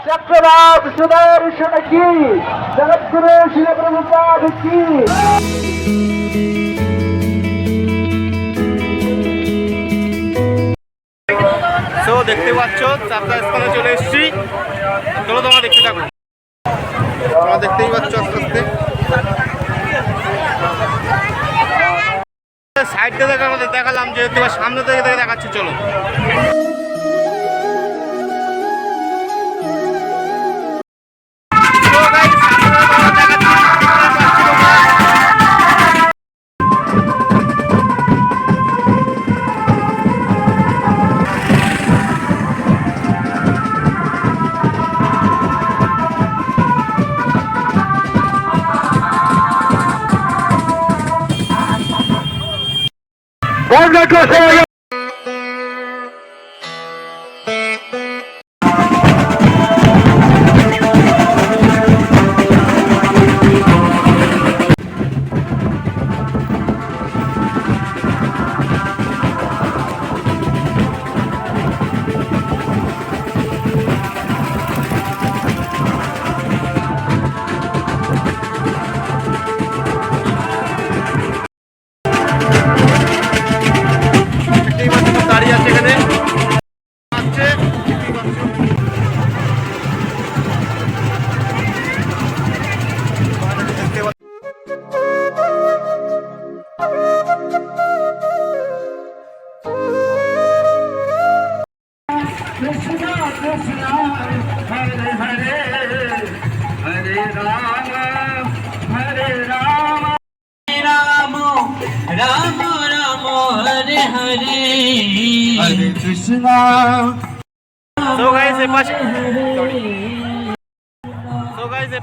चक्रवात सुदर्शन की, जगद्गुरु श्री प्रभुपाद की। তো দেখতে পাচ্ছ চারটা স্থানে চলে এসেছি। চলো তোমরা দেখতে থাকো। তোমরা দেখতেই পাচ্ছ আস্তে আস্তে সাইডটা দেখে আমাদের দেখালাম, যেহেতু সামনে থেকে দেখাচ্ছি। চলো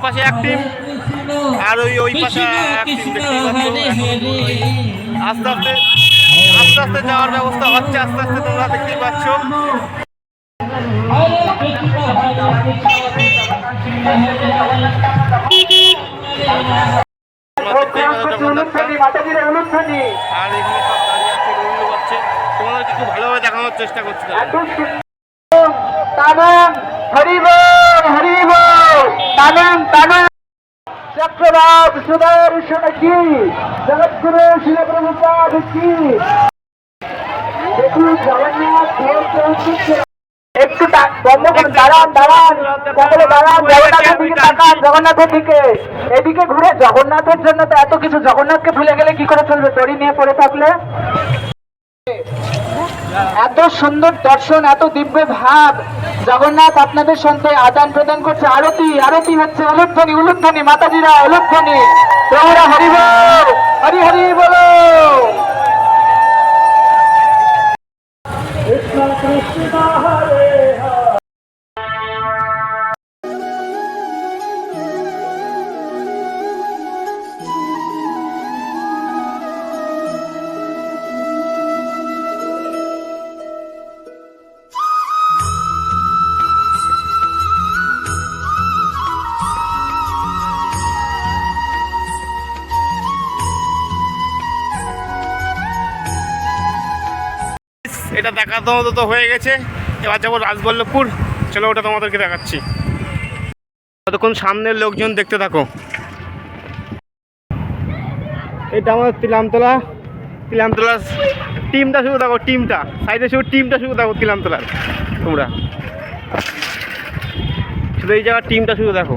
পাশে এক টিম আর ওই পাশে এক টিম। আস্তে আস্তে যাওয়ার ব্যবস্থা হচ্ছে, আস্তে আস্তে তোমরা দেখতেই পাচ্ছ। আর এখানে সব দাঁড়িয়ে আছে, রোল করছে। তোমাদেরকে খুব ভালোভাবে দেখানোর চেষ্টা করছি। चक्रवात सुदर्शन की, जगद्गुरु श्री प्रभुपाद की। देखो जगन्नाथ একটু বন্ধ করুন, দাঁড়ান জগন্নাথের দিকে তাকান, জগন্নাথের দিকে। এদিকে ঘুরে জগন্নাথের জন্য তো এত কিছু, জগন্নাথকে ভুলে গেলে কি করে চলবে দড়ি নিয়ে পড়ে থাকলে? এত সুন্দর দর্শন, এত দিব্য ভাব, জগন্নাথ আপনাদের সঙ্গে আদান প্রদান করছে। আরতি হচ্ছে, উলুধ্বনি মাতাজিরা উলুধ্বনি, প্রভুরা হরি বল, হরি হরি বলো। কৃষ্ণ কৃষ্ণ হরে হরে। এটা দেখার মতো তো হয়ে গেছে। এবার যাবো রাজবল্লভপুর। চলো ওটা তোমাদেরকে দেখাচ্ছি। ততক্ষণ সামনের লোকজন দেখতে থাকো। এটা আমাদের তিলামতলার টিমটা শুধু দেখো, টিমটা সাইডে শুধু টিমটা শুধু দেখো, তিলামতলার তোমরা শুধু এই জায়গার টিমটা শুধু দেখো।